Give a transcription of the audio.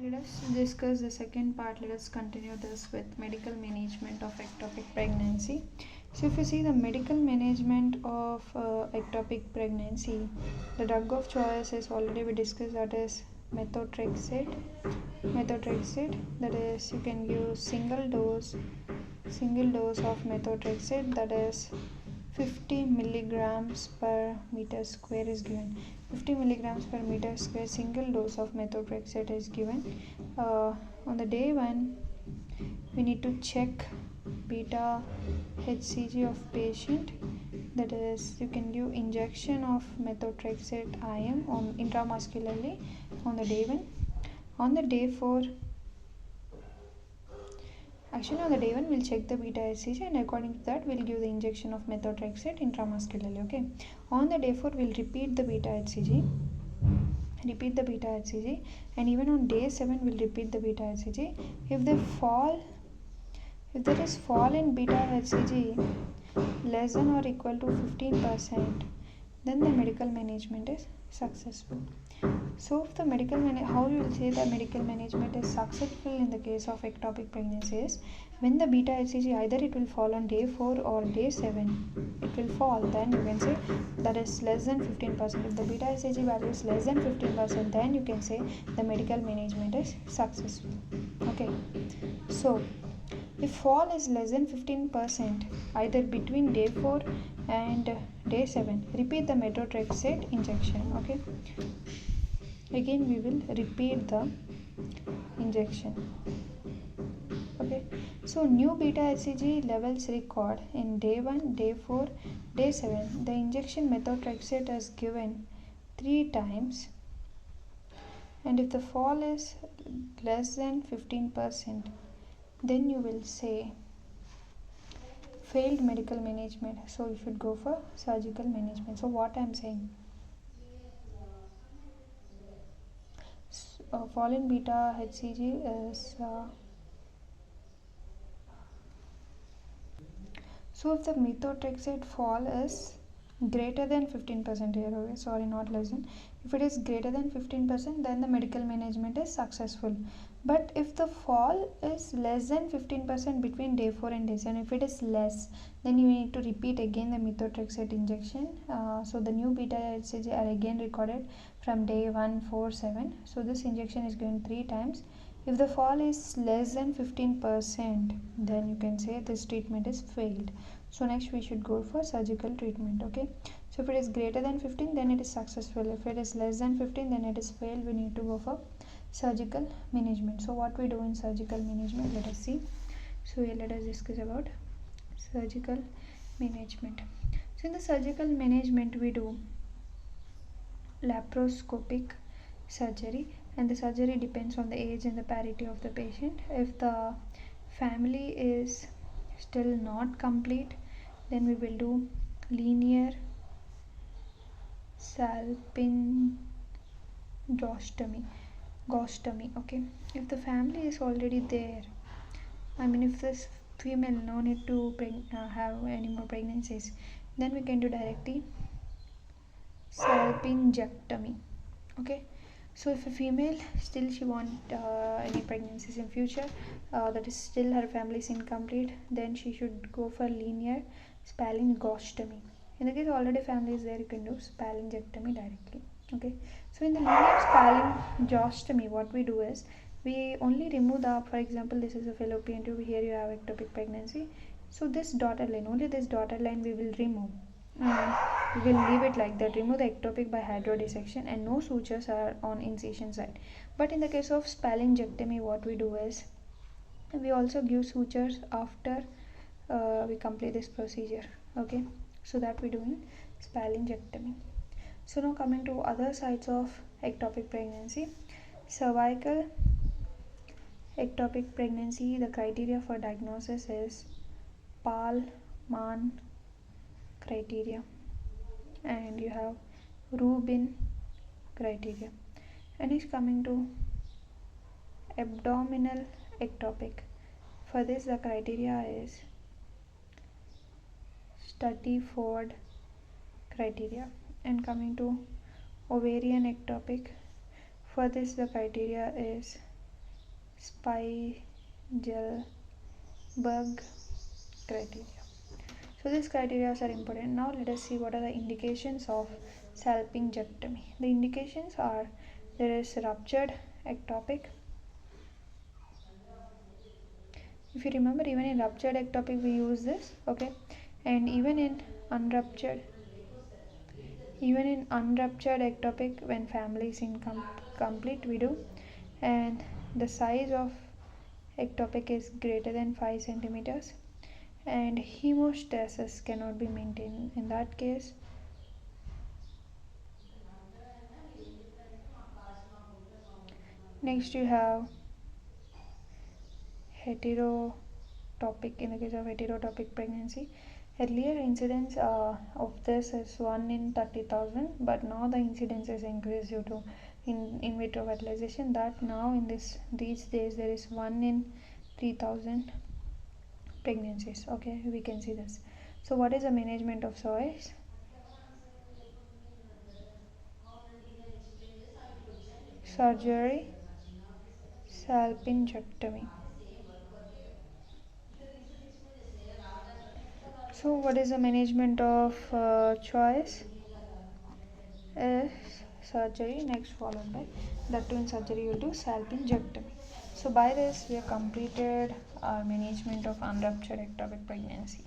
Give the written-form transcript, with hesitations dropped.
Let us discuss the second part. Let us continue this with medical management of ectopic pregnancy. So, if you see the medical management of ectopic pregnancy, the drug of choice is already we discussed, that is methotrexate. That is, you can use single dose of methotrexate, that is 50 milligrams per meter square is given. 50 milligrams per meter square single dose of methotrexate is given. On the day 1, we need to check beta HCG of patient. That is, you can give injection of methotrexate IM on intramuscularly on the day 1. On the day 4, on the day 1 we'll check the beta HCG, and according to that we'll give the injection of methotrexate intramuscularly. Okay. On the day 4 we'll repeat the beta HCG, and even on day 7 we'll repeat the beta HCG. If there is fall in beta HCG less than or equal to 15%, then the medical management is successful. So, if the how you will say the medical management is successful in the case of ectopic pregnancy is when the beta HCG either it will fall on day 4 or day 7, it will fall, then you can say that is less than 15%. If the beta HCG value is less than 15%, then you can say the medical management is successful. Okay. So, if fall is less than 15% either between day 4 and day 7, repeat the methotrexate injection. Okay. Again we will repeat the injection. Okay. So new beta HCG levels record in day 1, day 4, day 7. The injection methotrexate is given 3 times, and if the fall is less than 15%, then you will say failed medical management. So you should go for surgical management. So what I am saying, fall in beta HCG is so if the methotrexate fall is greater than 15% here, okay, sorry, not less than. If it is greater than 15%, then the medical management is successful. But if the fall is less than 15% between day 4 and day 7, if it is less, then you need to repeat again the methotrexate injection. So the new beta HCG are again recorded from day 1, 4, 7. So this injection is given 3 times. If the fall is less than 15%, then you can say this treatment is failed. So next we should go for surgical treatment. Okay. So if it is greater than 15, then it is successful. If it is less than 15, then it is failed. We need to go for surgical management. So what we do in surgical management, let us see. So here let us discuss about surgical management. So in the surgical management we do laparoscopic surgery, and the surgery depends on the age and the parity of the patient. If the family is still not complete, then we will do linear salpingostomy. Okay. If the family is already there, if this female no need to have any more pregnancies, then we can do directly salpingectomy. Okay. So if a female still she want any pregnancies in future, that is still her family is incomplete, then she should go for linear spalingostomy. In the case already family is there, you can do spalingectomy directly. Okay. So in the linear spalingostomy, what we do is we only remove the, for example, this is a fallopian tube, here you have ectopic pregnancy. So this dotted line, only this dotted line we will remove. We will leave it like that. Remove the ectopic by hydrodissection, and no sutures are on incision site. But in the case of spalingectomy, what we do is we also give sutures after we complete this procedure. Okay, so that we do in spalingectomy. So now coming to other sides of ectopic pregnancy, cervical ectopic pregnancy, the criteria for diagnosis is Pahl-Mann criteria, and you have Rubin criteria. And is coming to abdominal ectopic. For this the criteria is Stutty-Ford criteria. And coming to ovarian ectopic, for this the criteria is Spiegelberg criteria. So these criteria are important. Now let us see what are the indications of salpingectomy. The indications are there is ruptured ectopic. If you remember, even in ruptured ectopic we use this, okay, and even in unruptured ectopic when family is incomplete we do, and the size of ectopic is greater than 5 centimeters, and hemostasis cannot be maintained. In that case, next you have heterotopic. In the case of heterotopic pregnancy, earlier incidence of this is 1 in 30,000, but now the incidence is increased due to in vitro fertilization, that now in these days there is 1 in 3,000 pregnancies. Okay, we can see this. So what is the management of SOIs? Surgery, salpingectomy. So what is the management of choice? Is surgery, next followed by that too in surgery you will do salpingectomy. So by this we have completed our management of unruptured ectopic pregnancy.